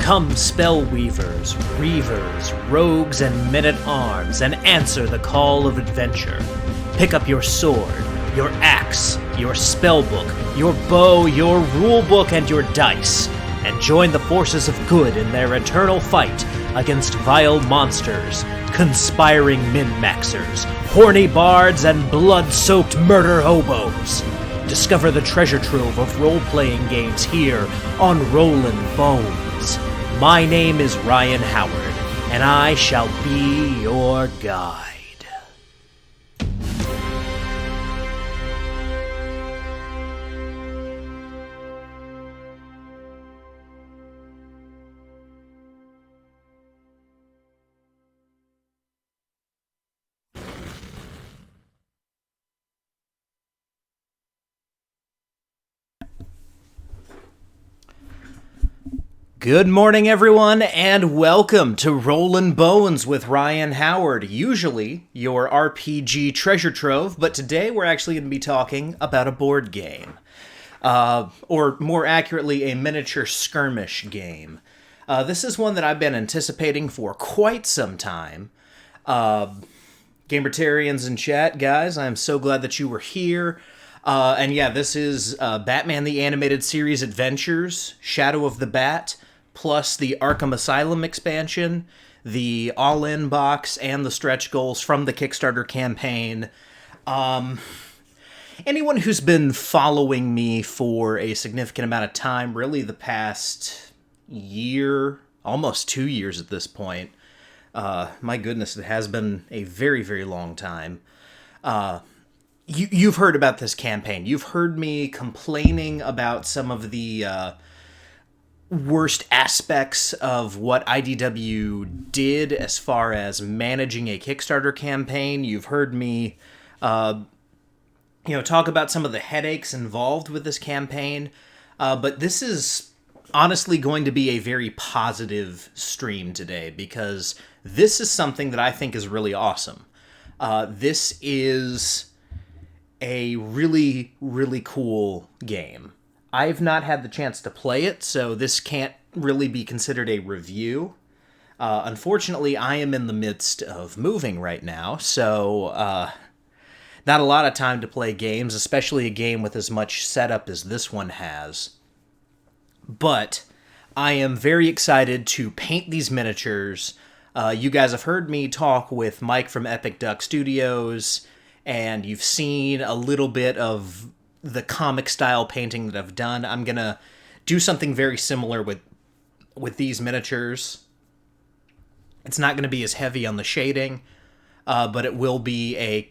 Come, spellweavers, reavers, rogues, and men-at-arms, and answer the call of adventure. Pick up your sword, your axe, your spellbook, your bow, your rulebook, and your dice, and join the forces of good in their eternal fight against vile monsters, conspiring min-maxers, horny bards, and blood-soaked murder hobos. Discover the treasure trove of role-playing games here on Rollin' Bones. My name is Ryan Howard, and I shall be your guide. Good morning, everyone, and welcome to Rollin' Bones with Ryan Howard, usually your RPG treasure trove, but today we're actually going to be talking about a board game, or more accurately, a miniature skirmish game. This is one that I've been anticipating for quite some time. Gamertarians in chat, guys, I'm so glad that you were here. And yeah, this is Batman the Animated Series Adventures, Shadow of the Bat, plus the Arkham Asylum expansion, the All-In box, and the stretch goals from the Kickstarter campaign. Anyone who's been following me for a significant amount of time, really the past year, almost 2 years at this point, my goodness, it has been a very, very long time. You've heard about this campaign. You've heard me complaining about some of the worst aspects of what IDW did as far as managing a Kickstarter campaign. You've heard me, talk about some of the headaches involved with this campaign. But this is honestly going to be a very positive stream today, because this is something that I think is really awesome. This is a really, really cool game. I've not had the chance to play it, so this can't really be considered a review. Unfortunately, I am in the midst of moving right now, so not a lot of time to play games, especially a game with as much setup as this one has. But I am very excited to paint these miniatures. You guys have heard me talk with Mike from Epic Duck Studios, and you've seen a little bit of the comic style painting that I've done. I'm gonna do something very similar with these miniatures. It's not gonna be as heavy on the shading, but it will be a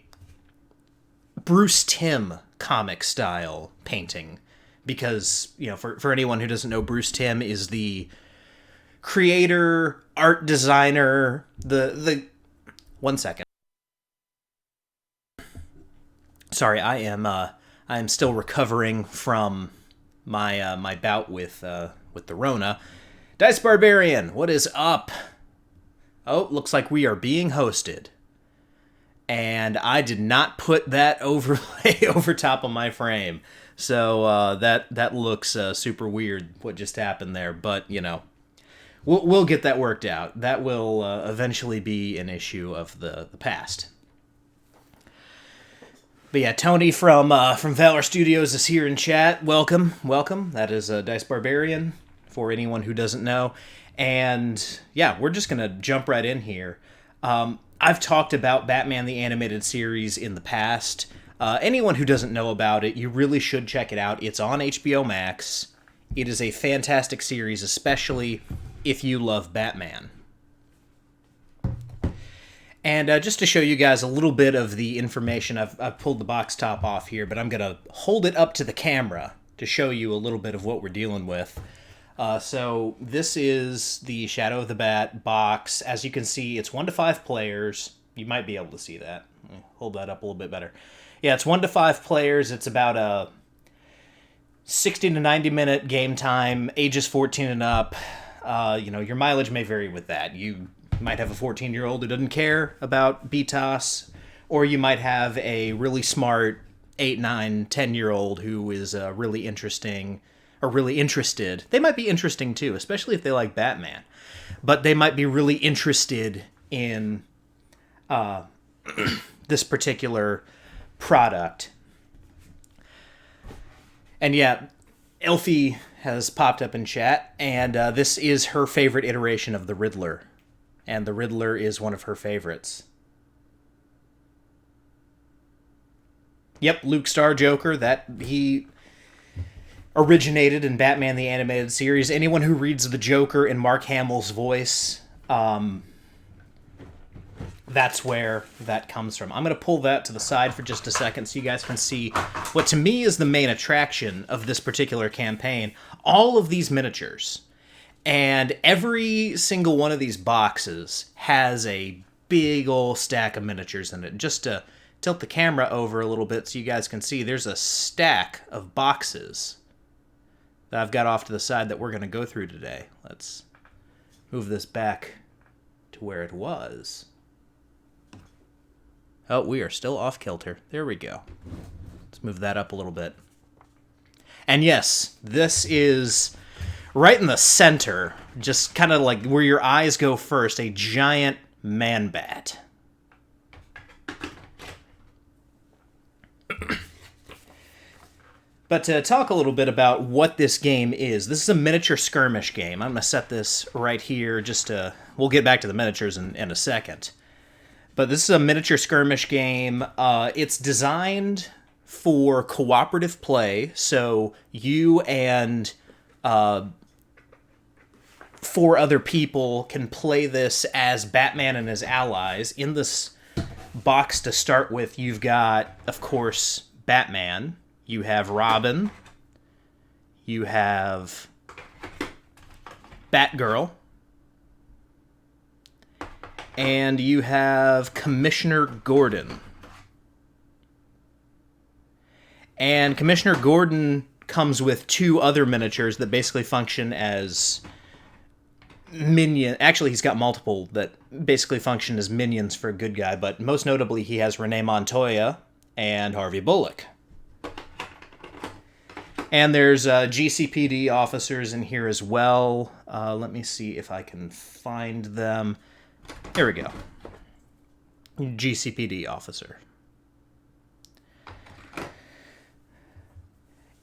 Bruce Timm comic style painting, because for anyone who doesn't know, Bruce Timm is the creator, art designer, the 1 second. Sorry, I am still recovering from my bout with the Rona. Dice Barbarian, what is up? Oh, looks like we are being hosted. And I did not put that overlay over top of my frame. So that looks super weird, what just happened there. But, we'll get that worked out. That will eventually be an issue of the past. But yeah, Tony from Valor Studios is here in chat. Welcome. That is Dice Barbarian, for anyone who doesn't know. And yeah, we're just going to jump right in here. I've talked about Batman the Animated Series in the past. Anyone who doesn't know about it, you really should check it out. It's on HBO Max. It is a fantastic series, especially if you love Batman. And just to show you guys a little bit of the information, I've pulled the box top off here, but I'm going to hold it up to the camera to show you a little bit of what we're dealing with. So this is the Shadow of the Bat box. As you can see, it's 1 to 5 players. You might be able to see that. Hold that up a little bit better. Yeah, it's 1 to 5 players. It's about a 60 to 90 minute game time, ages 14 and up. Your mileage may vary with that. You might have a 14-year-old who doesn't care about BTOS, or you might have a really smart 8, 9, 10-year-old who is really interesting are really interested. They might be interesting too, especially if they like Batman. But they might be really interested in this particular product. And yeah, Elfie has popped up in chat, and this is her favorite iteration of the Riddler. And the Riddler is one of her favorites. Yep, Luke Star Joker, that he originated in Batman the Animated Series. Anyone who reads the Joker in Mark Hamill's voice, that's where that comes from. I'm going to pull that to the side for just a second so you guys can see what to me is the main attraction of this particular campaign. All of these miniatures. And every single one of these boxes has a big old stack of miniatures in it. Just to tilt the camera over a little bit so you guys can see, there's a stack of boxes that I've got off to the side that we're going to go through today. Let's move this back to where it was. Oh, we are still off kilter. There we go. Let's move that up a little bit. And yes, this is right in the center, just kind of like where your eyes go first, a giant man-bat. But to talk a little bit about what this game is, this is a miniature skirmish game. I'm going to set this right here just to... We'll get back to the miniatures in a second. But this is a miniature skirmish game. It's designed for cooperative play, so you and 4 other people can play this as Batman and his allies. In this box to start with, you've got, of course, Batman. You have Robin. You have Batgirl. And you have Commissioner Gordon. And Commissioner Gordon comes with 2 other miniatures that basically function as minion. Actually, he's got multiple that basically function as minions for a good guy, but most notably he has Renee Montoya and Harvey Bullock. And there's GCPD officers in here as well. Let me see if I can find them. Here we go. GCPD officer.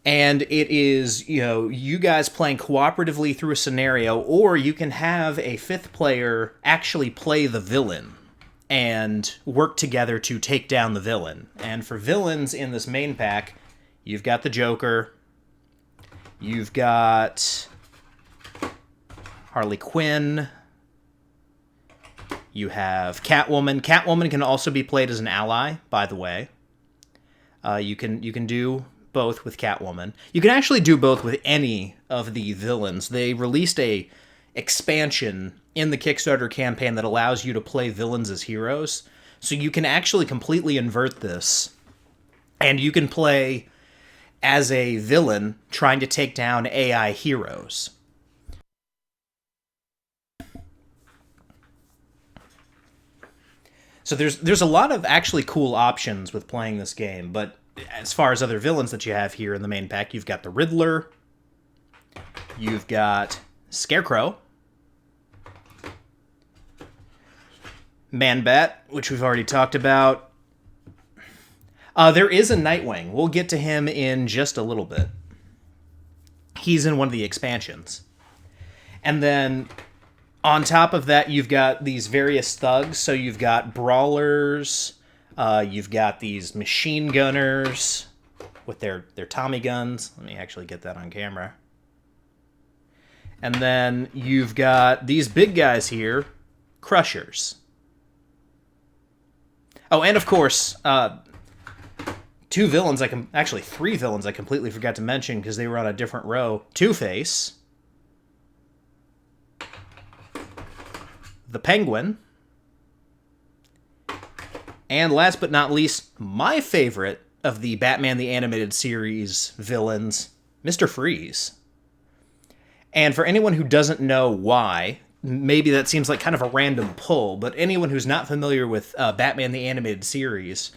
And it is, you guys playing cooperatively through a scenario, or you can have a 5th player actually play the villain and work together to take down the villain. And for villains in this main pack, you've got the Joker, you've got Harley Quinn, you have Catwoman. Catwoman can also be played as an ally, by the way. You can do both with Catwoman. You can actually do both with any of the villains. They released a expansion in the Kickstarter campaign that allows you to play villains as heroes. So you can actually completely invert this, and you can play as a villain trying to take down AI heroes. So there's a lot of actually cool options with playing this game, but as far as other villains that you have here in the main pack, you've got the Riddler, you've got Scarecrow, Man-Bat, which we've already talked about. There is a Nightwing. We'll get to him in just a little bit. He's in one of the expansions. And then on top of that, you've got these various thugs. So you've got brawlers, you've got these machine gunners with their Tommy guns. Let me actually get that on camera. And then you've got these big guys here, Crushers. Oh, and of course, 3 villains I completely forgot to mention because they were on a different row. Two-Face, the Penguin, and last but not least, my favorite of the Batman the Animated Series villains, Mr. Freeze. And for anyone who doesn't know why, maybe that seems like kind of a random pull, but anyone who's not familiar with Batman the Animated Series,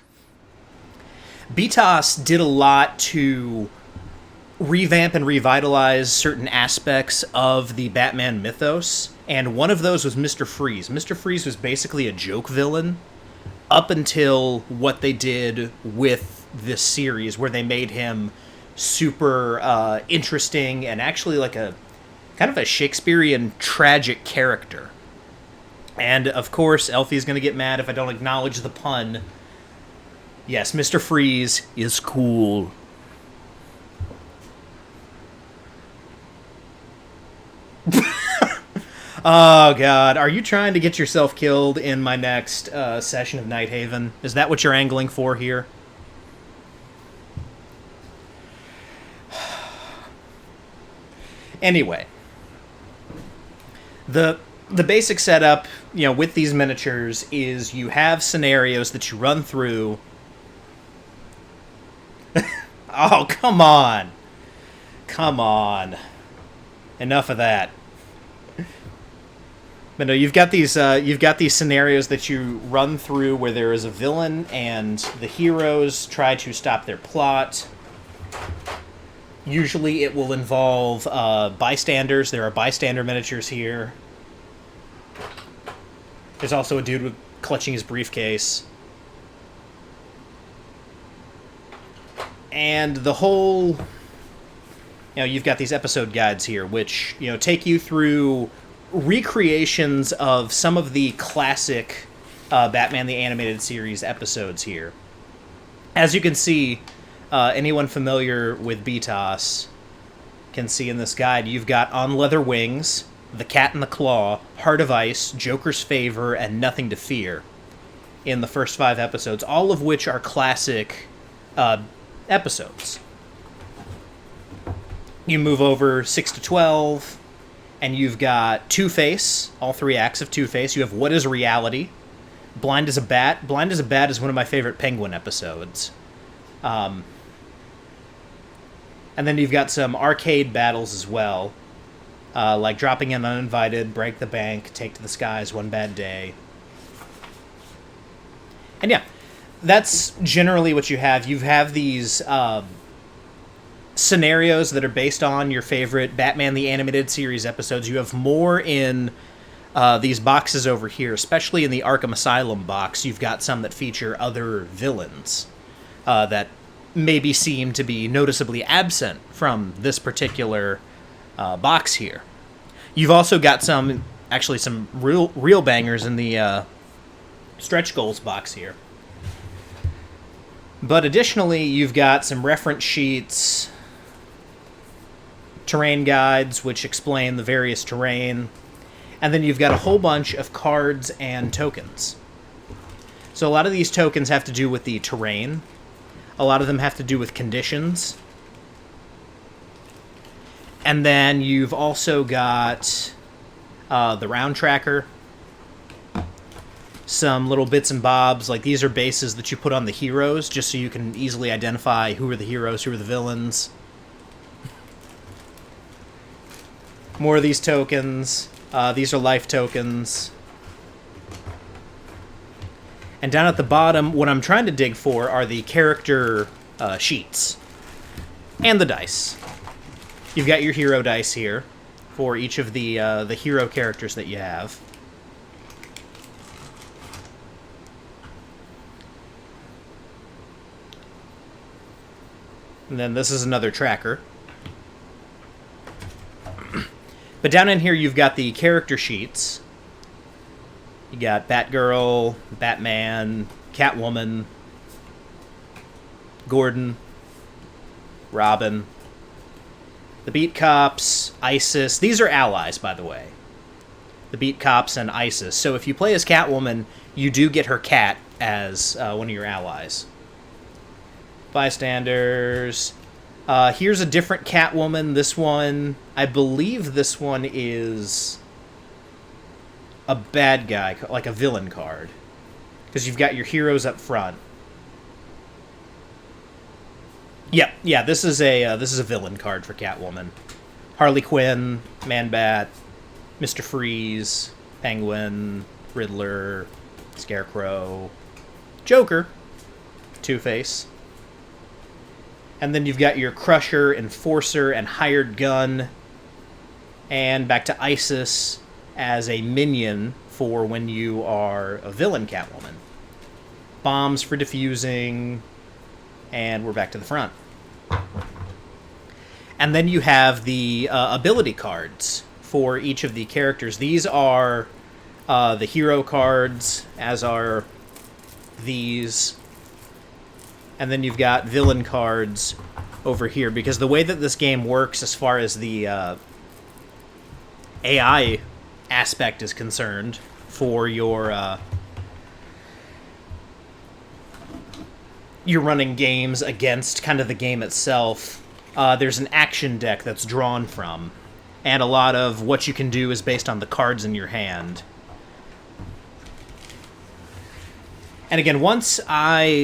BTOS did a lot to revamp and revitalize certain aspects of the Batman mythos, and one of those was Mr. Freeze. Mr. Freeze was basically a joke villain up until what they did with this series, where they made him super interesting and actually like a kind of a Shakespearean tragic character. And of course, Elfie's going to get mad if I don't acknowledge the pun. Yes, Mr. Freeze is cool. Oh, God. Are you trying to get yourself killed in my next session of Nighthaven? Is that what you're angling for here? Anyway. The basic setup, with these miniatures is you have scenarios that you run through. Oh, come on. Come on. Enough of that. But no, you've got these scenarios that you run through where there is a villain and the heroes try to stop their plot. Usually it will involve bystanders. There are bystander miniatures here. There's also a dude clutching his briefcase. And the whole... you've got these episode guides here, which, take you through recreations of some of the classic Batman the Animated Series episodes here. As you can see, anyone familiar with BTOS can see in this guide, you've got On Leather Wings, The Cat and the Claw, Heart of Ice, Joker's Favor, and Nothing to Fear in the first 5 episodes, all of which are classic episodes. You move over 6 to 12, and you've got Two-Face, all 3 acts of Two-Face. You have What is Reality, Blind as a Bat. Blind as a Bat is one of my favorite Penguin episodes. And then you've got some arcade battles as well, like Dropping in Uninvited, Break the Bank, Take to the Skies, One Bad Day. And yeah, that's generally what you have. You have these scenarios that are based on your favorite Batman the Animated Series episodes. You have more in these boxes over here, especially in the Arkham Asylum box. You've got some that feature other villains that maybe seem to be noticeably absent from this particular box here. You've also got some real bangers in the stretch goals box here. But additionally, you've got some reference sheets, terrain guides, which explain the various terrain, and then you've got a whole bunch of cards and tokens. So a lot of these tokens have to do with the terrain. A lot of them have to do with conditions. And then you've also got the round tracker. Some little bits and bobs, like these are bases that you put on the heroes, just so you can easily identify who are the heroes, who are the villains. More of these tokens. These are life tokens. And down at the bottom, what I'm trying to dig for are the character sheets. And the dice. You've got your hero dice here for each of the hero characters that you have. And then this is another tracker. But down in here, you've got the character sheets. You got Batgirl, Batman, Catwoman, Gordon, Robin, the Beat Cops, ISIS. These are allies, by the way. The Beat Cops and ISIS. So if you play as Catwoman, you do get her cat as one of your allies. Bystanders. Here's a different Catwoman. This one, I believe this one is a bad guy, like a villain card. Because you've got your heroes up front. Yeah, this is a villain card for Catwoman. Harley Quinn, Man-Bat, Mr. Freeze, Penguin, Riddler, Scarecrow, Joker, Two-Face. And then you've got your Crusher, Enforcer, and Hired Gun. And back to Isis as a minion for when you are a villain Catwoman. Bombs for defusing, and we're back to the front. And then you have the ability cards for each of the characters. These are the hero cards, as are these. And then you've got villain cards over here, because the way that this game works as far as the AI aspect is concerned for your you're running games against kind of the game itself. There's an action deck that's drawn from, and a lot of what you can do is based on the cards in your hand. And again, once I've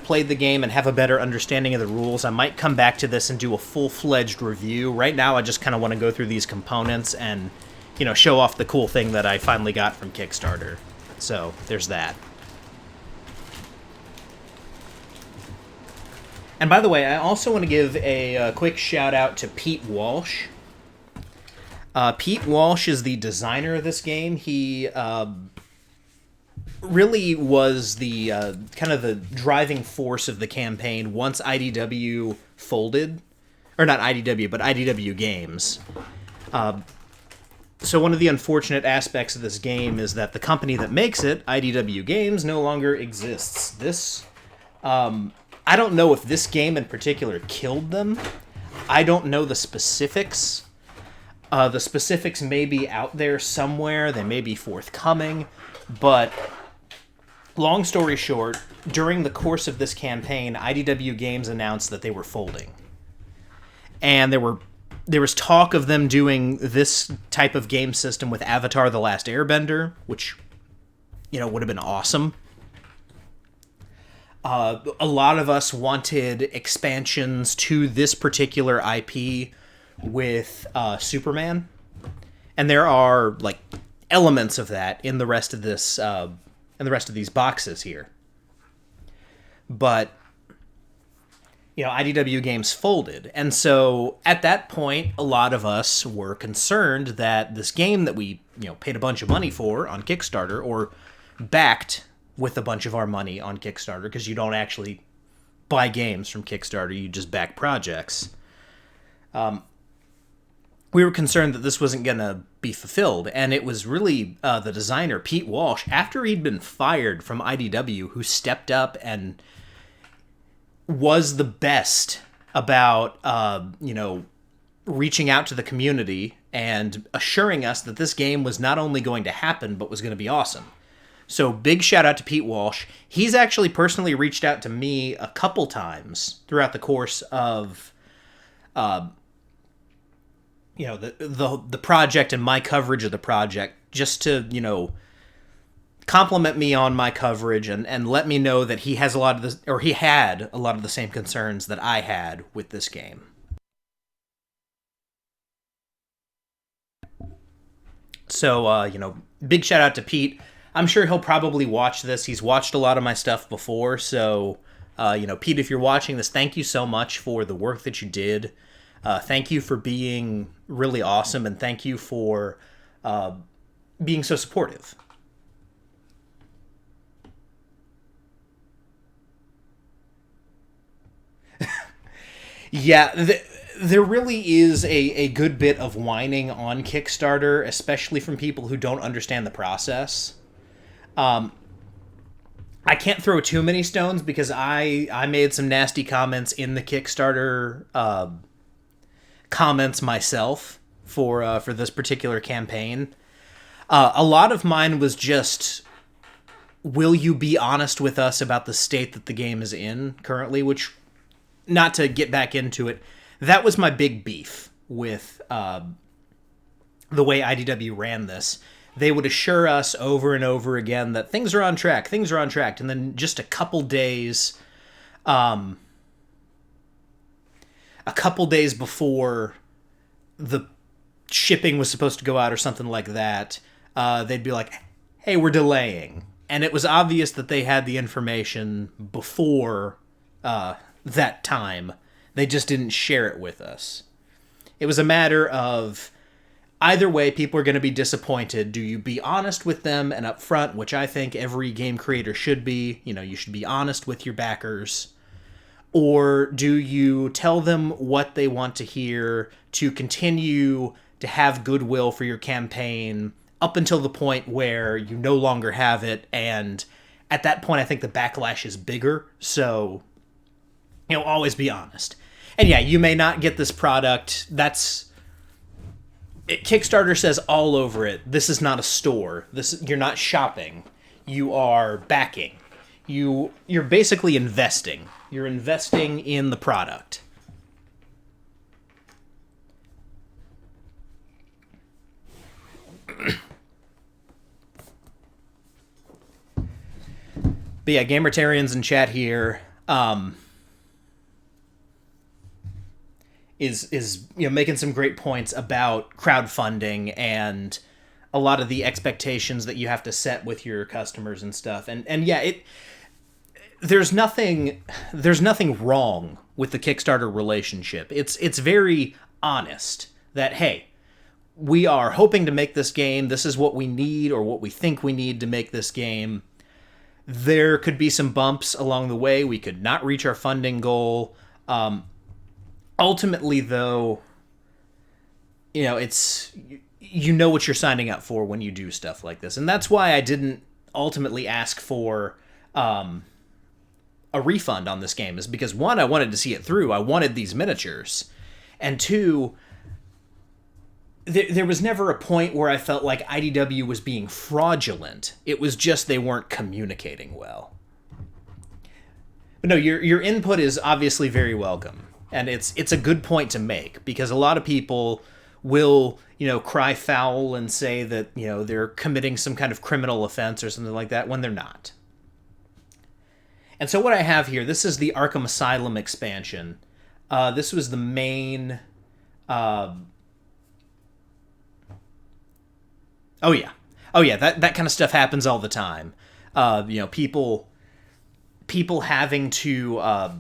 played the game and have a better understanding of the rules, I might come back to this and do a full-fledged review. Right now, I just kind of want to go through these components and, show off the cool thing that I finally got from Kickstarter. So, there's that. And by the way, I also want to give a quick shout-out to Pete Walsh. Pete Walsh is the designer of this game. He really was the kind of the driving force of the campaign once IDW folded. Or not IDW, but IDW Games. So one of the unfortunate aspects of this game is that the company that makes it, IDW Games, no longer exists. This... I don't know if this game in particular killed them. I don't know the specifics. The specifics may be out there somewhere. They may be forthcoming. But long story short, during the course of this campaign, IDW Games announced that they were folding. And there was talk of them doing this type of game system with Avatar: The Last Airbender, which, would have been awesome. A lot of us wanted expansions to this particular IP with Superman, and there are elements of that in the rest of this, in the rest of these boxes here. But IDW Games folded, and so at that point, a lot of us were concerned that this game that we paid a bunch of money for on Kickstarter, or backed with a bunch of our money on Kickstarter, because you don't actually buy games from Kickstarter, you just back projects. We were concerned that this wasn't going to be fulfilled, and it was really the designer, Pete Walsh, after he'd been fired from IDW, who stepped up and was the best about, reaching out to the community and assuring us that this game was not only going to happen, but was going to be awesome. So big shout out to Pete Walsh. He's actually personally reached out to me a couple times throughout the course of, the project and my coverage of the project, just to, compliment me on my coverage and let me know that he has he had a lot of the same concerns that I had with this game. So, big shout out to Pete. I'm sure he'll probably watch this. He's watched a lot of my stuff before, so, Pete, if you're watching this, thank you so much for the work that you did. Thank you for being really awesome, and thank you for being so supportive. Yeah, there really is a good bit of whining on Kickstarter, especially from people who don't understand the process. I can't throw too many stones because I made some nasty comments in the Kickstarter comments myself for this particular campaign. A lot of mine was just, will you be honest with us about the state that the game is in currently? Which, not to get back into it, that was my big beef with the way IDW ran this. They would assure us over and over again that things are on track, and then just a couple days before the shipping was supposed to go out or something like that, they'd be like, hey, we're delaying. And it was obvious that they had the information before that time. They just didn't share it with us. It was a matter of either way, people are going to be disappointed. Do you be honest with them and upfront, which I think every game creator should be. You know, you should be honest with your backers. Or do you tell them what they want to hear to continue to have goodwill for your campaign up until the point where you no longer have it, and at that point I think the backlash is bigger, so, you know, always be honest. And yeah, you may not get this product. Kickstarter says all over it, this is not a store. You're not shopping. You are backing. You're basically investing. You're investing in the product. But yeah, Gamertarians in chat here is you know, making some great points about crowdfunding and a lot of the expectations that you have to set with your customers and stuff. And yeah, there's nothing wrong with the Kickstarter relationship. It's very honest that, hey, we are hoping to make this game. This is what we need or what we think we need to make this game. There could be some bumps along the way. We could not reach our funding goal. Ultimately, though, you know, you know what you're signing up for when you do stuff like this. And that's why I didn't ultimately ask for a refund on this game, is because, one, I wanted to see it through. I wanted these miniatures. And two, there was never a point where I felt like IDW was being fraudulent. It was just they weren't communicating well. But no, your input is obviously very welcome. And it's a good point to make, because a lot of people will, you know, cry foul and say that, you know, they're committing some kind of criminal offense or something like that when they're not. And so what I have here, this is the Arkham Asylum expansion. This was the main... Oh yeah, that kind of stuff happens all the time. You know, people having to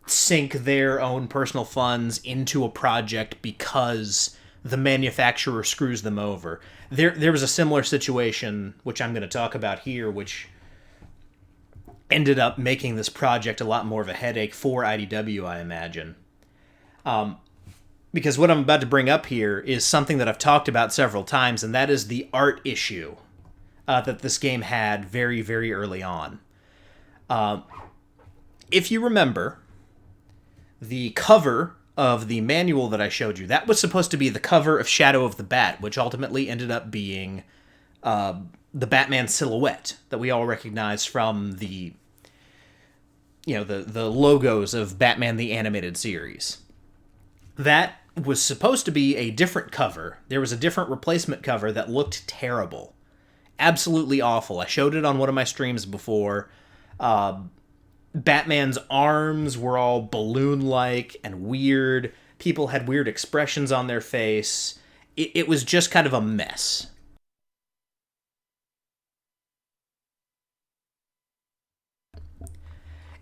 sink their own personal funds into a project because the manufacturer screws them over. There was a similar situation, which I'm going to talk about here, which ended up making this project a lot more of a headache for IDW, I imagine. Because what I'm about to bring up here is something that I've talked about several times, and that is the art issue that this game had very, very early on. If you remember, the cover of the manual that I showed you, that was supposed to be the cover of Shadow of the Bat, which ultimately ended up being the Batman silhouette that we all recognize from the, you know, the logos of Batman the Animated Series. That was supposed to be a different cover. There was a different replacement cover that looked terrible. Absolutely awful. I showed it on one of my streams before. Batman's arms were all balloon-like and weird. People had weird expressions on their face. It was just kind of a mess.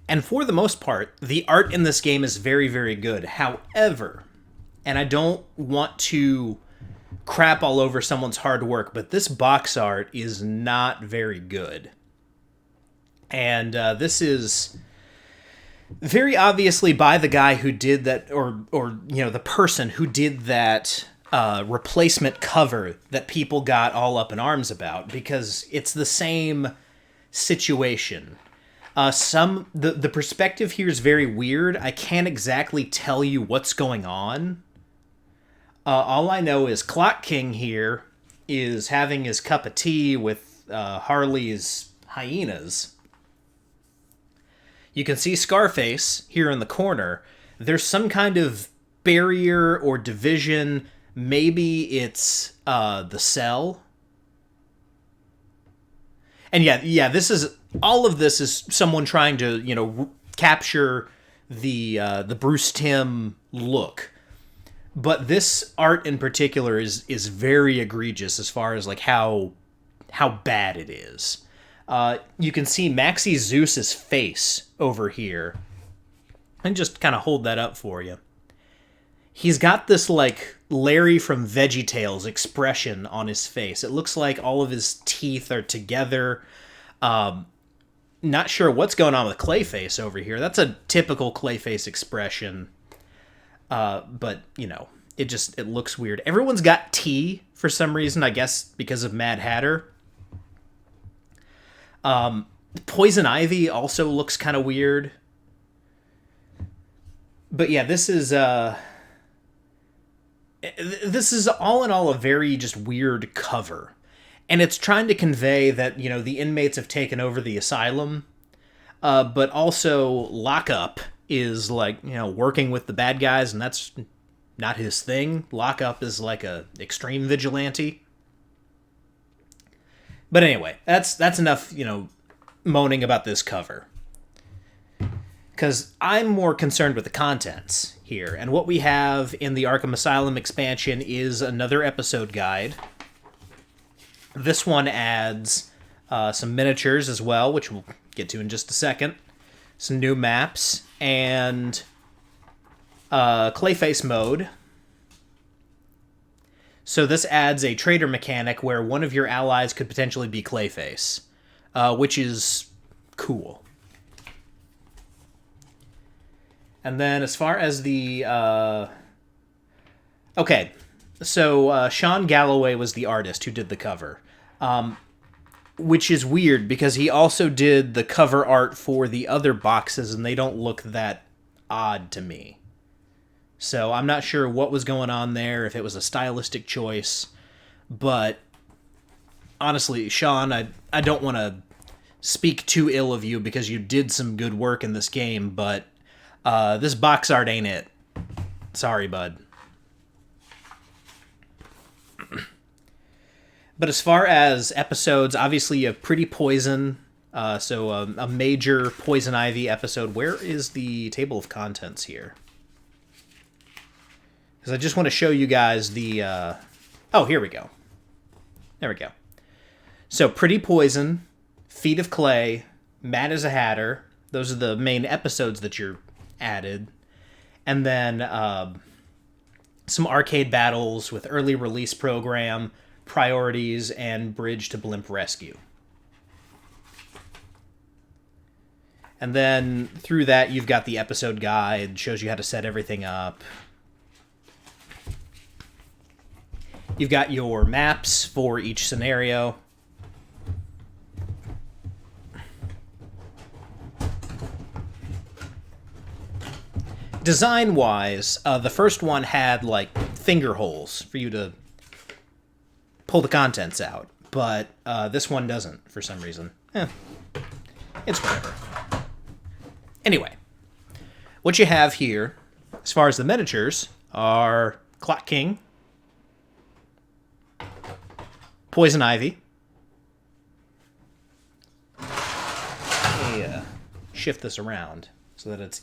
And for the most part, the art in this game is very, very good. However, and I don't want to crap all over someone's hard work, but this box art is not very good. And this is very obviously by the guy who did that, or you know, the person who did that replacement cover that people got all up in arms about, because it's the same situation. The perspective here is very weird. I can't exactly tell you what's going on. All I know is Clock King here is having his cup of tea with Harley's hyenas. You can see Scarface here in the corner. There's some kind of barrier or division. Maybe it's the cell. And yeah, this is... all of this is someone trying to, you know, capture the Bruce Timm look. But this art in particular is very egregious as far as like how bad it is. You can see Maxie Zeus's face over here. And just kind of hold that up for you. He's got this, like, Larry from VeggieTales expression on his face. It looks like all of his teeth are together. Not sure what's going on with Clayface over here. That's a typical Clayface expression. But, you know, it looks weird. Everyone's got T for some reason, I guess because of Mad Hatter. Poison Ivy also looks kind of weird. But yeah, this is all in all a very just weird cover. And it's trying to convey that, you know, the inmates have taken over the asylum, but also Lockup is, like, you know, working with the bad guys, and that's not his thing. Lockup is like a extreme vigilante. But anyway, that's enough, you know, moaning about this cover. Because I'm more concerned with the contents here. And what we have in the Arkham Asylum expansion is another episode guide. This one adds some miniatures as well, which we'll get to in just a second. Some new maps, and Clayface mode. So this adds a traitor mechanic where one of your allies could potentially be Clayface, which is cool. And then as far as the... Okay, so Sean Galloway was the artist who did the cover. Which is weird, because he also did the cover art for the other boxes, and they don't look that odd to me. So I'm not sure what was going on there, if it was a stylistic choice. But honestly, Sean, I don't want to speak too ill of you, because you did some good work in this game, but... this box art ain't it. Sorry, bud. But as far as episodes, obviously you have Pretty Poison, so a major Poison Ivy episode. Where is the table of contents here? Because I just want to show you guys the... Oh, here we go. There we go. So Pretty Poison, Feet of Clay, Mad as a Hatter. Those are the main episodes that you're added. And then some arcade battles with early release program, priorities, and Bridge to Blimp Rescue. And then through that you've got the episode guide, shows you how to set everything up. You've got your maps for each scenario. Design-wise, the first one had, like, finger holes for you to pull the contents out. But this one doesn't, for some reason. It's whatever. Anyway, what you have here, as far as the miniatures, are Clock King, Poison Ivy. Let me shift this around so that it's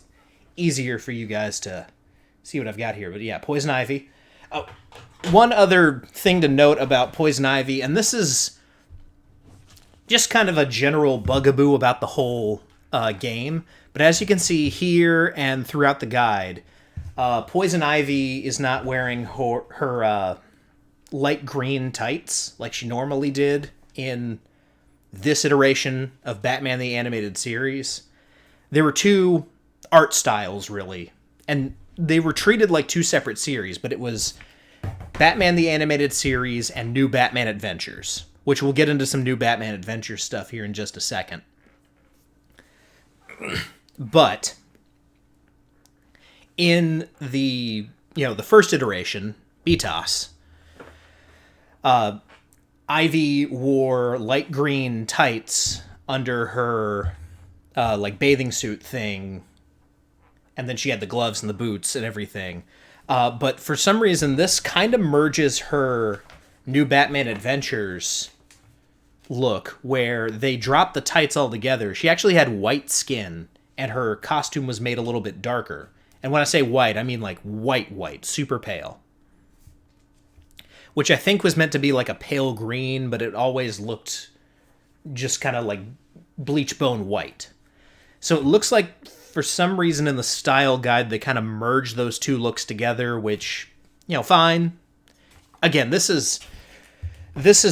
easier for you guys to see what I've got here. But yeah, Poison Ivy. One other thing to note about Poison Ivy, and this is just kind of a general bugaboo about the whole game, but as you can see here and throughout the guide, Poison Ivy is not wearing her light green tights like she normally did in this iteration of Batman the Animated Series. There were two art styles, really, and they were treated like two separate series, but it was Batman the Animated Series and New Batman Adventures, which we'll get into some New Batman Adventures stuff here in just a second. But in the first iteration, BTOS, Ivy wore light green tights under her like bathing suit thing, and then she had the gloves and the boots and everything. But for some reason, this kind of merges her New Batman Adventures look, where they dropped the tights altogether. She actually had white skin, and her costume was made a little bit darker. And when I say white, I mean like white, super pale. Which I think was meant to be like a pale green, but it always looked just kind of like bleach bone white. So it looks like for some reason in the style guide they kind of merge those two looks together, which, fine. Again, this is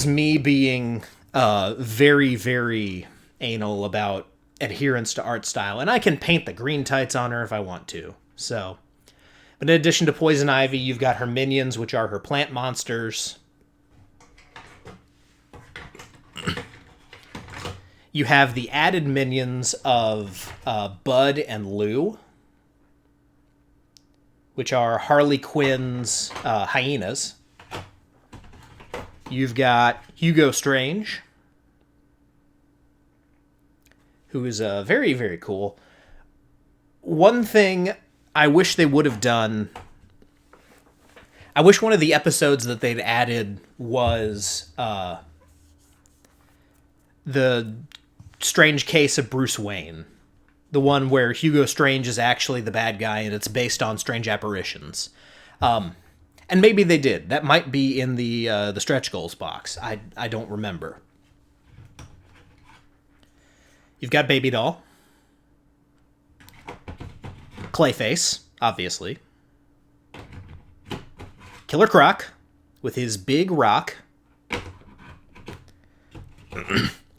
me being very, very anal about adherence to art style, and I can paint the green tights on her if I want to. So, but in addition to Poison Ivy, you've got her minions, which are her plant monsters. You have the added minions of Bud and Lou, which are Harley Quinn's hyenas. You've got Hugo Strange, who is very, very cool. One thing I wish they would have done, I wish one of the episodes that they'd added was the Strange Case of Bruce Wayne. The one where Hugo Strange is actually the bad guy and it's based on strange apparitions. And maybe they did. That might be in the stretch goals box. I don't remember. You've got Baby Doll. Clayface, obviously. Killer Croc with his big rock.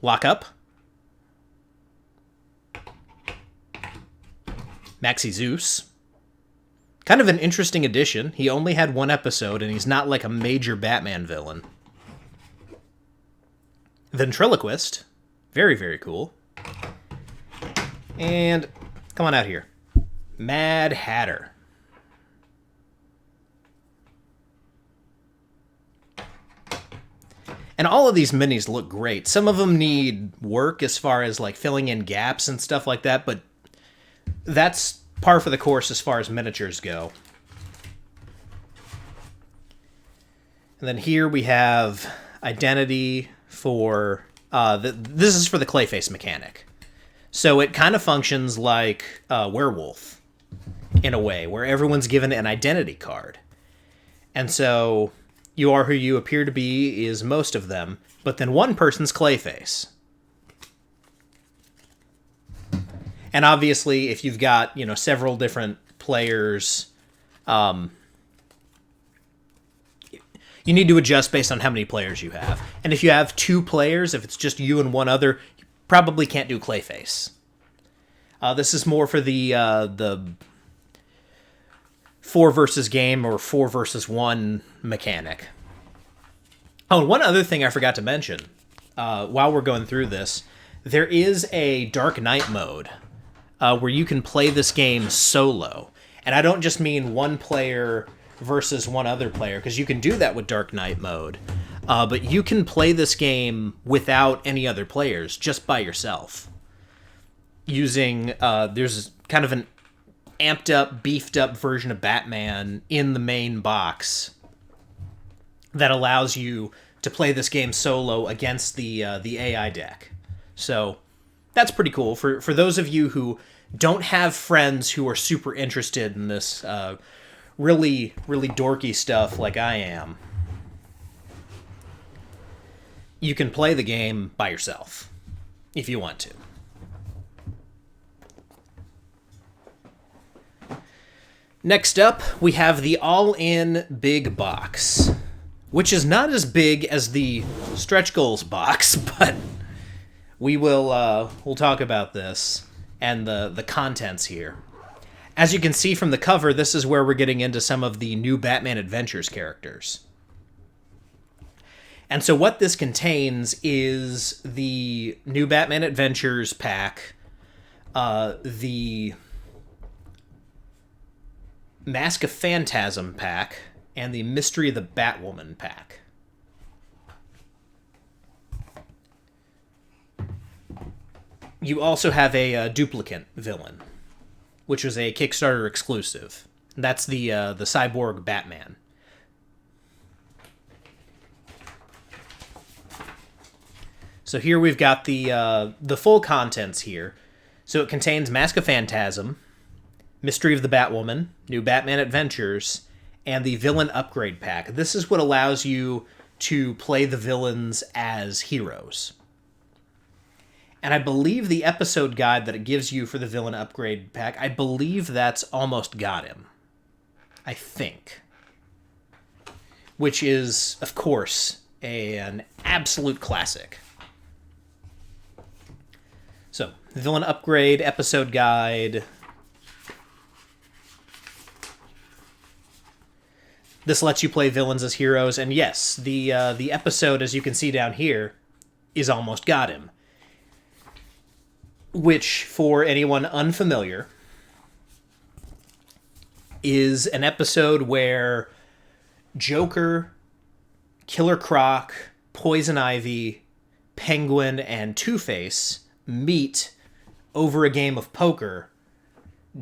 Lockup. Maxie Zeus. Kind of an interesting addition. He only had one episode, and he's not like a major Batman villain. Ventriloquist. Very, very cool. And come on out here. Mad Hatter. And all of these minis look great. Some of them need work as far as like filling in gaps and stuff like that, but that's par for the course as far as miniatures go. And then here we have identity for... this is for the Clayface mechanic. So it kind of functions like Werewolf, in a way, where everyone's given an identity card. And so you are who you appear to be is most of them, but then one person's Clayface. And obviously, if you've got, several different players, you need to adjust based on how many players you have. And if you have two players, if it's just you and one other, you probably can't do Clayface. This is more for the 4 versus game or 4 versus 1 mechanic. Oh, and one other thing I forgot to mention while we're going through this, there is a Dark Knight mode where you can play this game solo. And I don't just mean one player versus one other player, because you can do that with Dark Knight mode. But you can play this game without any other players, just by yourself. Using, there's kind of an amped up, beefed up version of Batman in the main box that allows you to play this game solo against the AI deck. So that's pretty cool. For those of you who don't have friends who are super interested in this really, really dorky stuff like I am, you can play the game by yourself if you want to. Next up, we have the All-In Big Box, which is not as big as the Stretch Goals box, but we'll talk about this and the contents here. As you can see from the cover, this is where we're getting into some of the new Batman Adventures characters. And so what this contains is the new Batman Adventures pack, the Mask of Phantasm pack, and the Mystery of the Batwoman pack. You also have a duplicate villain, which was a Kickstarter exclusive. That's the Cyborg Batman. So here we've got the full contents here. So it contains Mask of Phantasm, Mystery of the Batwoman, New Batman Adventures, and the Villain Upgrade Pack. This is what allows you to play the villains as heroes. And I believe the episode guide that it gives you for the villain upgrade pack, I believe that's Almost Got Him. I think. Which is, of course, an absolute classic. So, the villain upgrade episode guide. This lets you play villains as heroes, and yes, the episode, as you can see down here, is Almost Got Him. Which, for anyone unfamiliar, is an episode where Joker, Killer Croc, Poison Ivy, Penguin, and Two-Face meet over a game of poker,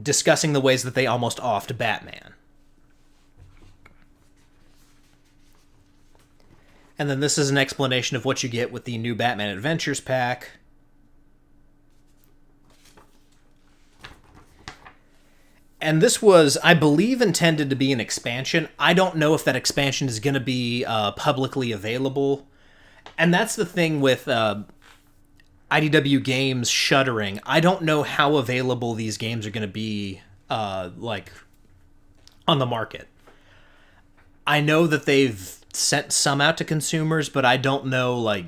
discussing the ways that they almost offed Batman. And then this is an explanation of what you get with the new Batman Adventures pack. And this was, I believe, intended to be an expansion. I don't know if that expansion is going to be publicly available. And that's the thing with IDW Games shuttering. I don't know how available these games are going to be, on the market. I know that they've sent some out to consumers, but I don't know,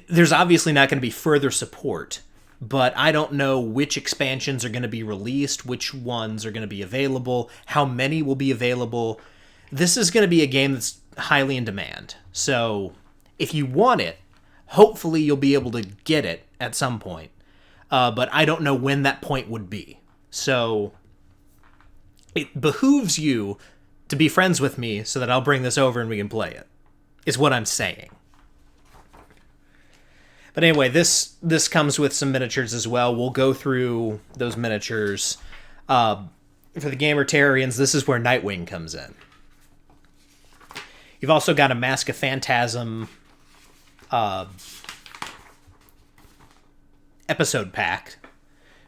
there's obviously not going to be further support. But I don't know which expansions are going to be released, which ones are going to be available, how many will be available. This is going to be a game that's highly in demand. So if you want it, hopefully you'll be able to get it at some point. But I don't know when that point would be. So it behooves you to be friends with me so that I'll bring this over and we can play it, is what I'm saying. But anyway, this comes with some miniatures as well. We'll go through those miniatures. For the Gamertarians, this is where Nightwing comes in. You've also got a Mask of Phantasm episode pack,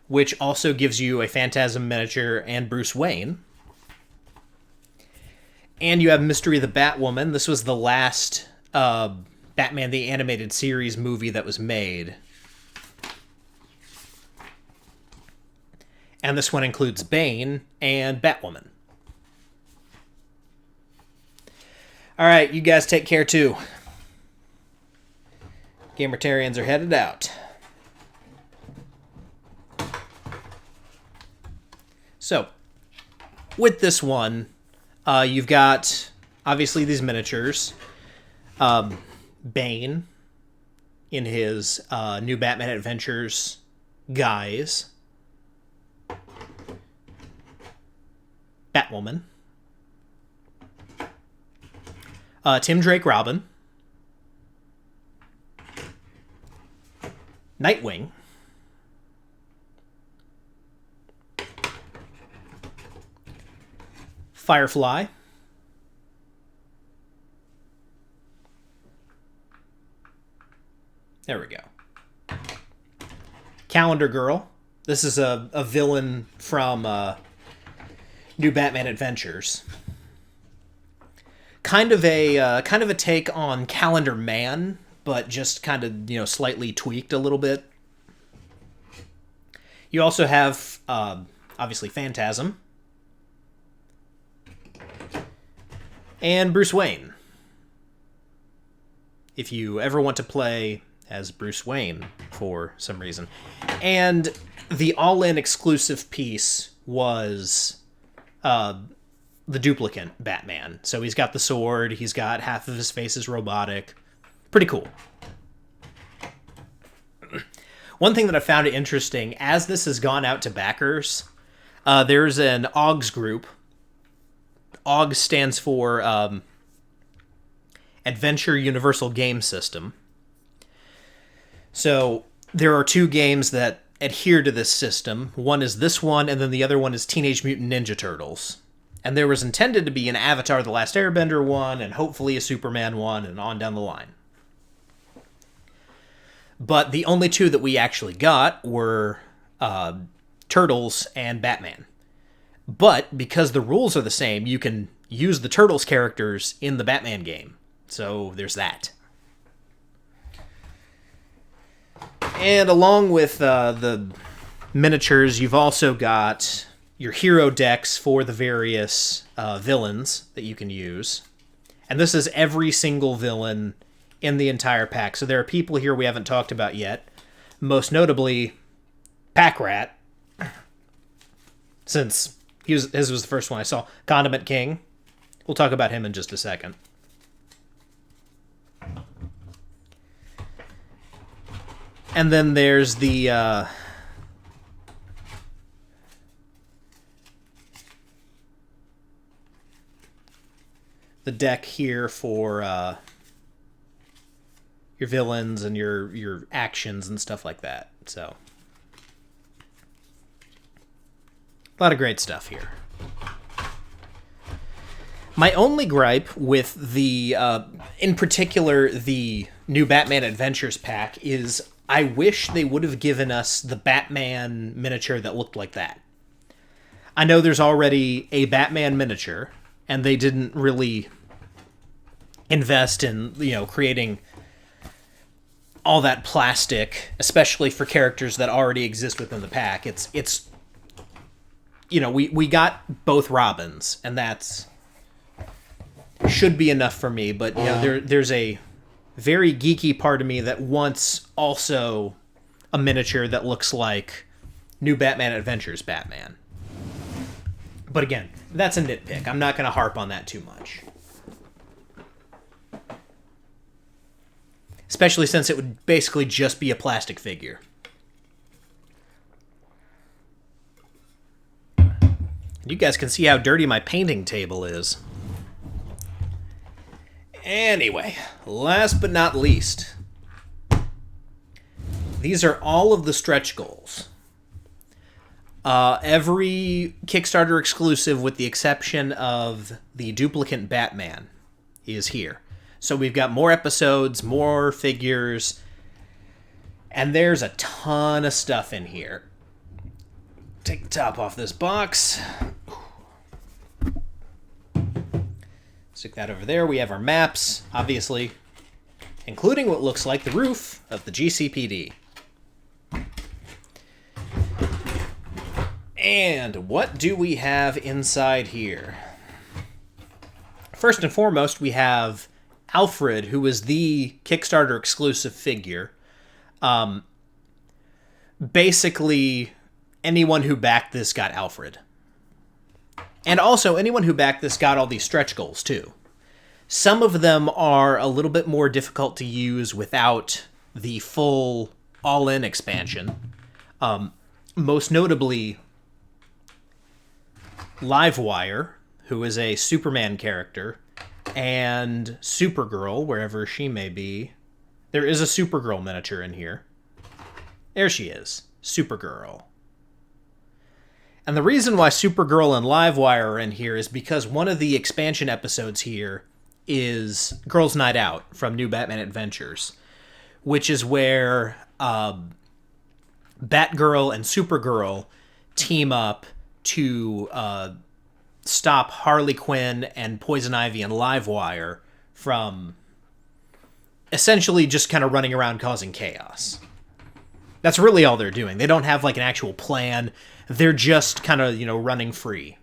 which also gives you a Phantasm miniature and Bruce Wayne. And you have Mystery of the Batwoman. This was the last Batman the Animated Series movie that was made. And this one includes Bane and Batwoman. Alright, you guys take care too. Gamertarians are headed out. So, with this one, you've got, obviously, these miniatures. Bane in his new Batman Adventures guise. Batwoman. Tim Drake Robin. Nightwing. Firefly. There we go. Calendar Girl. This is a villain from New Batman Adventures. Kind of a take on Calendar Man, but just kind of, slightly tweaked a little bit. You also have, obviously, Phantasm. And Bruce Wayne. If you ever want to play as Bruce Wayne for some reason. And the All-In exclusive piece was the duplicate Batman. So he's got the sword, he's got half of his face is robotic. Pretty cool. One thing that I found interesting, as this has gone out to backers, there's an OGS group. OGS stands for Adventure Universal Game System. So there are two games that adhere to this system. One is this one, and then the other one is Teenage Mutant Ninja Turtles. And there was intended to be an Avatar The Last Airbender one, and hopefully a Superman one, and on down the line. But the only two that we actually got were Turtles and Batman. But because the rules are the same, you can use the Turtles characters in the Batman game. So there's that. And along with the miniatures, you've also got your hero decks for the various villains that you can use. And this is every single villain in the entire pack. So there are people here we haven't talked about yet. Most notably, Pack Rat, since his was the first one I saw. Condiment King. We'll talk about him in just a second. And then there's the deck here for your villains and your actions and stuff like that. So a lot of great stuff here. My only gripe with the, in particular, the new Batman Adventures pack is I wish they would have given us the Batman miniature that looked like that. I know there's already a Batman miniature, and they didn't really invest in, creating all that plastic, especially for characters that already exist within the pack. It's we got both Robins, and that's should be enough for me, but there's a very geeky part of me that wants also a miniature that looks like new Batman Adventures Batman. But again, that's a nitpick. I'm not going to harp on that too much. Especially since it would basically just be a plastic figure. You guys can see how dirty my painting table is. Anyway, last but not least, these are all of the stretch goals. Every Kickstarter exclusive, with the exception of the duplicate Batman, is here. So we've got more episodes, more figures, and there's a ton of stuff in here. Take the top off this box. Stick that over there. We have our maps, obviously, including what looks like the roof of the GCPD. And what do we have inside here? First and foremost, we have Alfred, who is the Kickstarter exclusive figure. Basically, anyone who backed this got Alfred. And also, anyone who backed this got all these stretch goals, too. Some of them are a little bit more difficult to use without the full All-In expansion. Most notably, Livewire, who is a Superman character, and Supergirl, wherever she may be. There is a Supergirl miniature in here. There she is, Supergirl. And the reason why Supergirl and Livewire are in here is because one of the expansion episodes here is Girls' Night Out from New Batman Adventures, which is where Batgirl and Supergirl team up to stop Harley Quinn and Poison Ivy and Livewire from essentially just kind of running around causing chaos. That's really all they're doing. They don't have like an actual plan. They're just kind of, running free.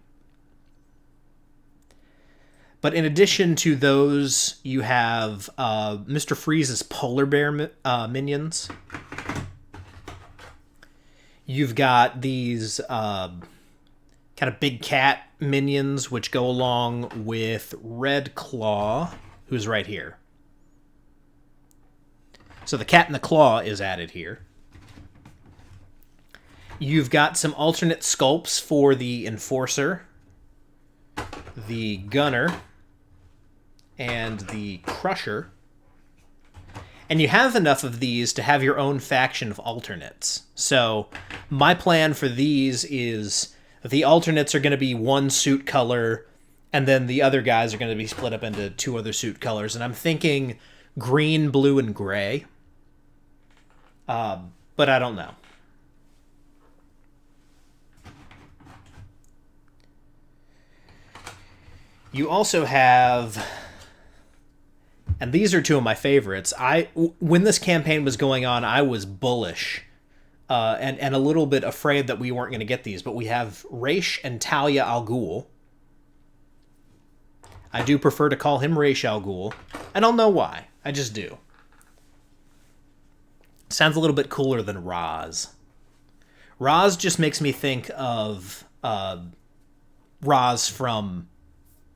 But in addition to those, you have Mr. Freeze's polar bear minions. You've got these kind of big cat minions, which go along with Red Claw, who's right here. So the Cat and the Claw is added here. You've got some alternate sculpts for the Enforcer, the Gunner, and the Crusher. And you have enough of these to have your own faction of alternates. So my plan for these is the alternates are going to be one suit color, and then the other guys are going to be split up into two other suit colors. And I'm thinking green, blue, and gray. But I don't know. You also have And these are two of my favorites. When this campaign was going on, I was bullish and a little bit afraid that we weren't going to get these. But we have Ra's and Talia al Ghul. I do prefer to call him Ra's al Ghul. I don't know why. I just do. Sounds a little bit cooler than Roz. Roz just makes me think of Roz from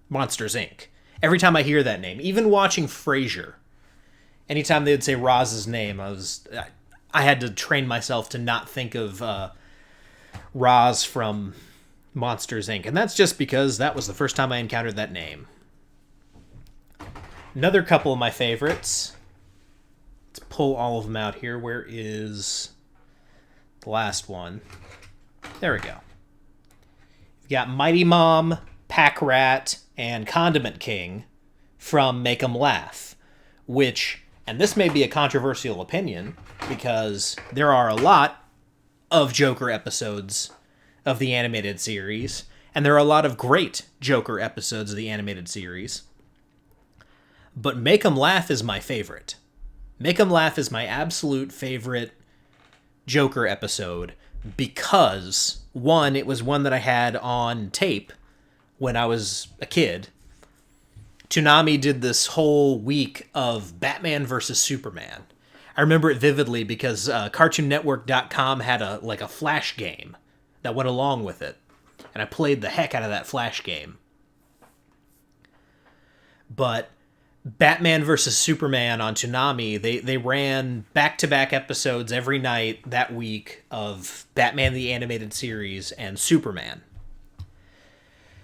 Monsters, Inc. Every time I hear that name, even watching Frasier, anytime they would say Roz's name, I had to train myself to not think of Roz from Monsters, Inc. And that's just because that was the first time I encountered that name. Another couple of my favorites. Let's pull all of them out here. Where is the last one? There we go. You've got Mighty Mom, Pack Rat, and Condiment King from Make 'em Laugh, which, and this may be a controversial opinion, because there are a lot of Joker episodes of the animated series, and there are a lot of great Joker episodes of the animated series, but Make 'em Laugh is my favorite. Make 'em Laugh is my absolute favorite Joker episode because, one, it was one that I had on tape when I was a kid. Toonami did this whole week of Batman versus Superman. I remember it vividly because CartoonNetwork.com had a Flash game that went along with it, and I played the heck out of that Flash game. But Batman vs. Superman on Toonami, they ran back-to-back episodes every night that week of Batman the Animated Series and Superman.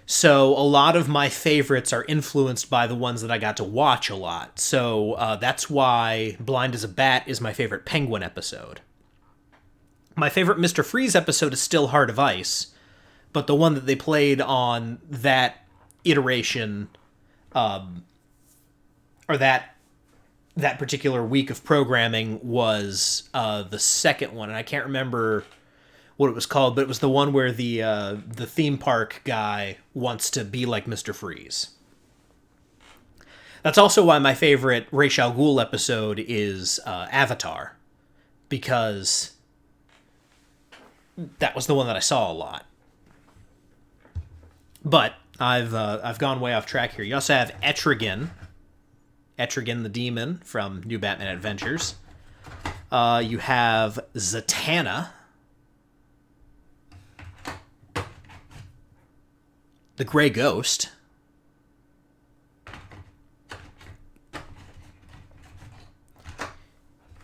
So a lot of my favorites are influenced by the ones that I got to watch a lot. So that's why Blind as a Bat is my favorite Penguin episode. My favorite Mr. Freeze episode is still Heart of Ice, but the one that they played on that iteration, or that particular week of programming was the second one, and I can't remember what it was called, but it was the one where the theme park guy wants to be like Mr. Freeze. That's also why my favorite Ra's al Ghul episode is Avatar, because that was the one that I saw a lot. But I've gone way off track here. You also have Etrigan the Demon from New Batman Adventures. You have Zatanna, the Grey Ghost.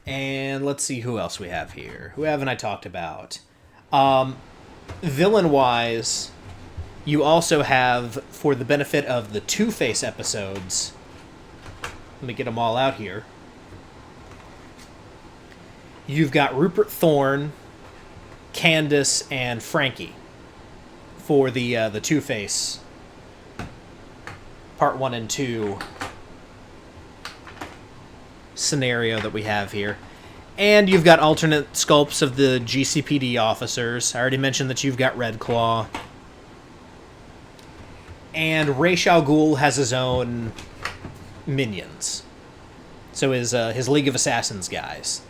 And let's see who else we have here. Who haven't I talked about? Villain-wise, you also have, for the benefit of the Two-Face episodes, let me get them all out here. You've got Rupert Thorne, Candace, and Frankie for the Two-Face Part 1 and 2 scenario that we have here. And you've got alternate sculpts of the GCPD officers. I already mentioned that you've got Red Claw. And Ra's al Ghul has his own minions. So his League of Assassins guys.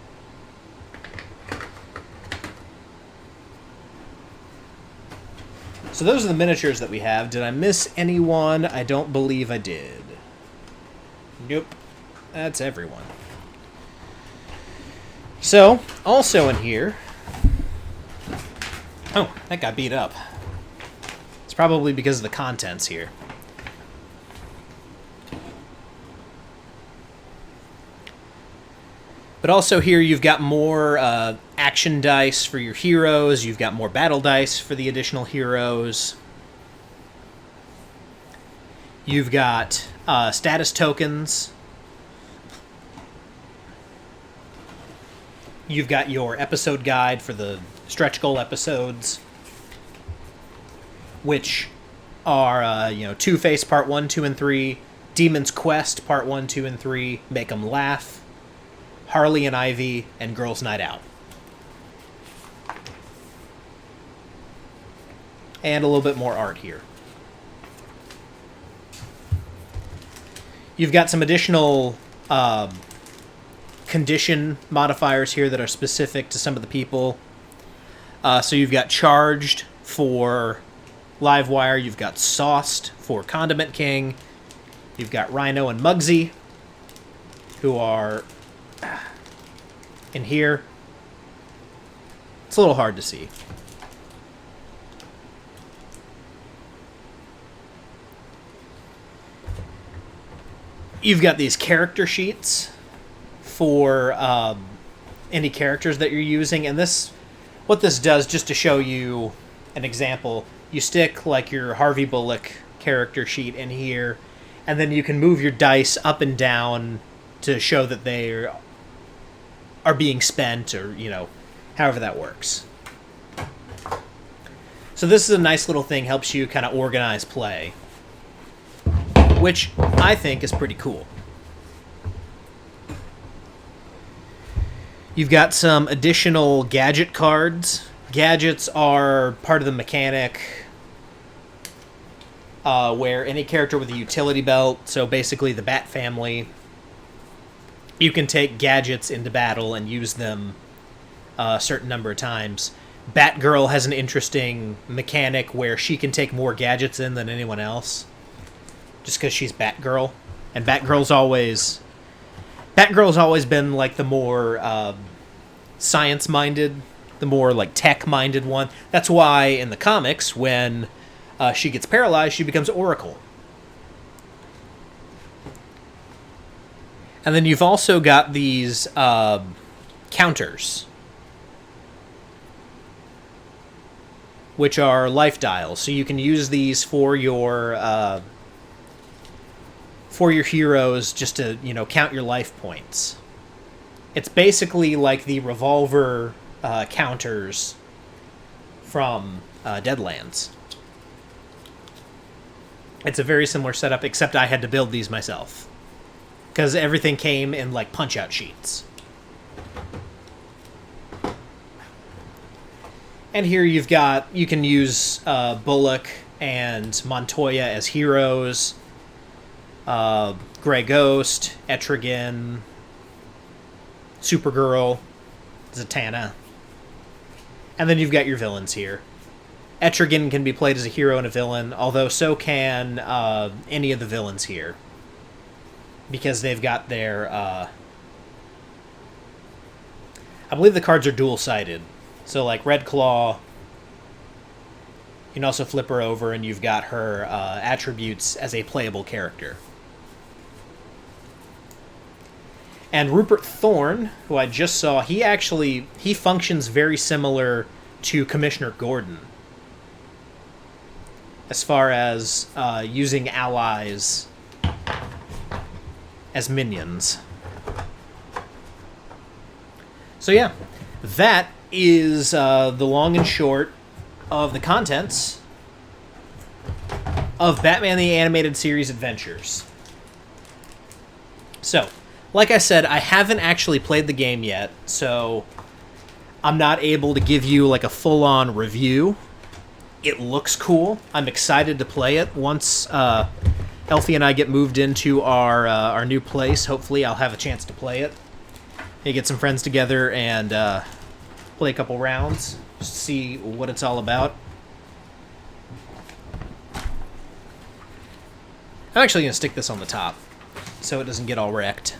So those are the miniatures that we have. Did I miss anyone? I don't believe I did. Nope. That's everyone. So, also in here... Oh, that got beat up. It's probably because of the contents here. But also here you've got more action dice for your heroes. You've got more battle dice for the additional heroes. You've got status tokens. You've got your episode guide for the stretch goal episodes, which are, Two-Face Part 1, 2, and 3, Demon's Quest Part 1, 2, and 3, Make 'em Laugh, Harley and Ivy, and Girls' Night Out. And a little bit more art here. You've got some additional condition modifiers here that are specific to some of the people. So you've got Charged for Livewire, you've got Sauced for Condiment King, you've got Rhino and Muggsy, who are in here. It's a little hard to see. You've got these character sheets for any characters that you're using, and what this does, just to show you an example, you stick like your Harvey Bullock character sheet in here, and then you can move your dice up and down to show that they are being spent, or, you know, however that works. So this is a nice little thing, helps you kind of organize play, which I think is pretty cool. You've got some additional gadget cards. Gadgets are part of the mechanic where any character with a utility belt, so basically the Bat family, you can take gadgets into battle and use them a certain number of times. Batgirl has an interesting mechanic where she can take more gadgets in than anyone else, just because she's Batgirl. And Batgirl's always been like the more science-minded, the more like tech-minded one. That's why in the comics, when she gets paralyzed, she becomes Oracle. And then you've also got these counters, which are life dials. So you can use these for your heroes, just to, you know, count your life points. It's basically like the revolver counters from Deadlands. It's a very similar setup, except I had to build these myself, because everything came in like punch-out sheets. And here you can use Bullock and Montoya as heroes, Grey Ghost, Etrigan, Supergirl, Zatanna. And then you've got your villains here. Etrigan can be played as a hero and a villain, although so can any of the villains here, because they've got their... I believe the cards are dual-sided. So, like, Red Claw, you can also flip her over, and you've got her attributes as a playable character. And Rupert Thorne, who I just saw, he functions very similar to Commissioner Gordon, as far as using allies as minions. So yeah, that is the long and short of the contents of Batman the Animated Series Adventures. So, like I said, I haven't actually played the game yet, so I'm not able to give you like a full-on review. It looks cool. I'm excited to play it once Elfie and I get moved into our new place. Hopefully I'll have a chance to play it. Maybe get some friends together and play a couple rounds, just to see what it's all about. I'm actually going to stick this on the top so it doesn't get all wrecked.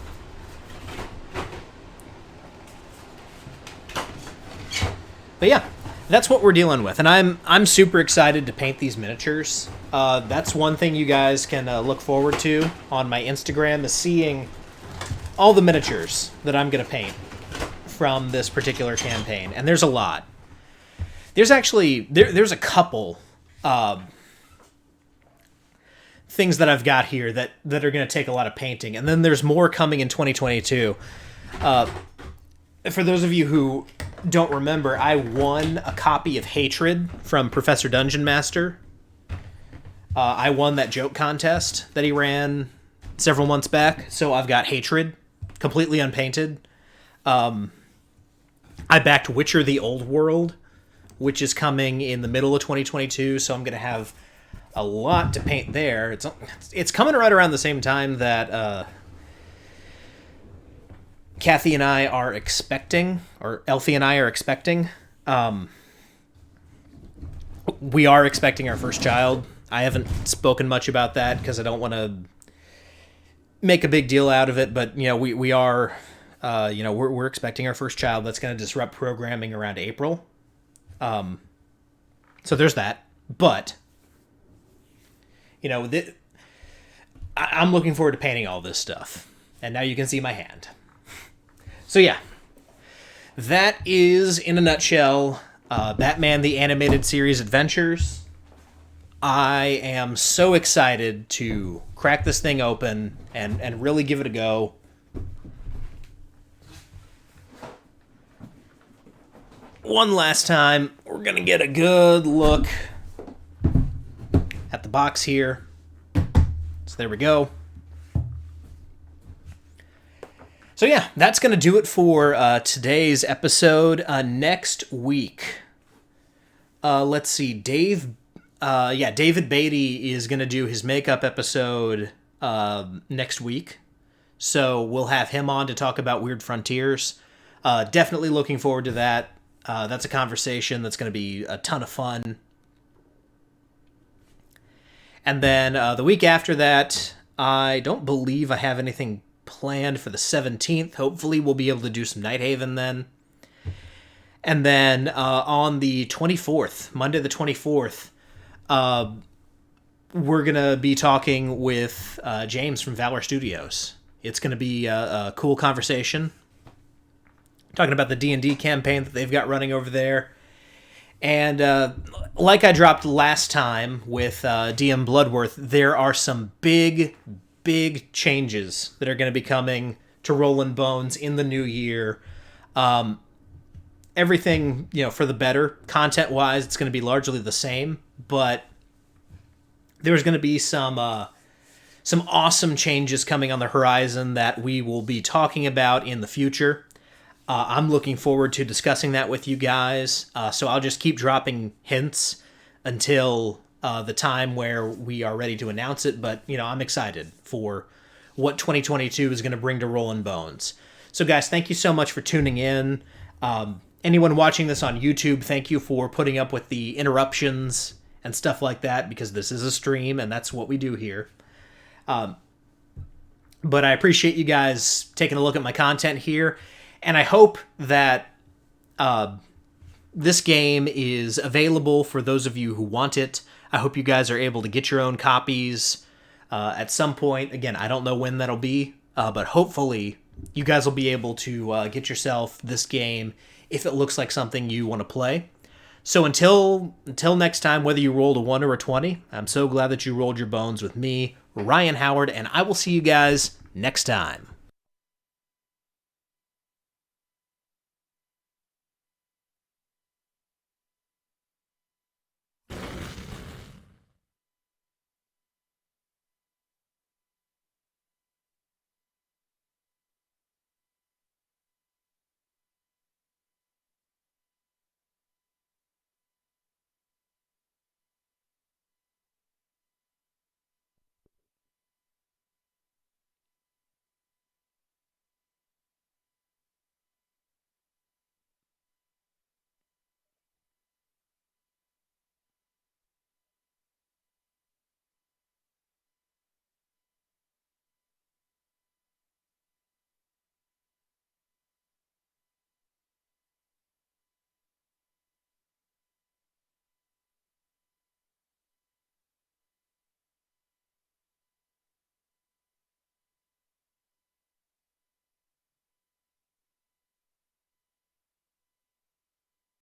But yeah, that's what we're dealing with, and I'm super excited to paint these miniatures. That's one thing you guys can look forward to on my Instagram, is seeing all the miniatures that I'm going to paint from this particular campaign, and there's a lot. There's actually there's a couple things that I've got here that are going to take a lot of painting, and then there's more coming in 2022. For those of you who don't remember, I won a copy of Hatred from Professor Dungeon Master. I won that joke contest that he ran several months back, so I've got Hatred completely unpainted. I backed Witcher the Old World, which is coming in the middle of 2022, so I'm going to have a lot to paint there. It's coming right around the same time that Kathy and I are expecting, or Elfie and I are expecting. We are expecting our first child. I haven't spoken much about that because I don't want to make a big deal out of it, but we are, we're expecting our first child. That's going to disrupt programming around April. So there's that. But I'm looking forward to painting all this stuff, and now you can see my hand. So yeah, that is in a nutshell Batman the Animated Series Adventures. I am so excited to crack this thing open and really give it a go. One last time, we're going to get a good look at the box here. So there we go. So yeah, that's going to do it for today's episode. Next week, let's see, David Beatty is going to do his makeup episode next week. So we'll have him on to talk about Weird Frontiers. Definitely looking forward to that. That's a conversation that's going to be a ton of fun. And then the week after that, I don't believe I have anything planned for the 17th. Hopefully we'll be able to do some Nighthaven then. And then on the 24th, Monday the 24th, we're going to be talking with James from Valor Studios. It's going to be a cool conversation. Talking about the D&D campaign that they've got running over there. And like I dropped last time with DM Bloodworth, there are some big changes that are going to be coming to Roll & Bones in the new year. Everything, for the better. Content-wise, it's going to be largely the same, but there's going to be some awesome changes coming on the horizon that we will be talking about in the future. I'm looking forward to discussing that with you guys, so I'll just keep dropping hints until the time where we are ready to announce it, but, I'm excited for what 2022 is going to bring to Roll & Bones. So, guys, thank you so much for tuning in. Anyone watching this on YouTube, thank you for putting up with the interruptions and stuff like that, because this is a stream, and that's what we do here. But I appreciate you guys taking a look at my content here. And I hope that this game is available for those of you who want it. I hope you guys are able to get your own copies at some point. Again, I don't know when that'll be, but hopefully you guys will be able to get yourself this game if it looks like something you want to play. So until next time, whether you rolled a 1 or a 20, I'm so glad that you rolled your bones with me, Ryan Howard, and I will see you guys next time.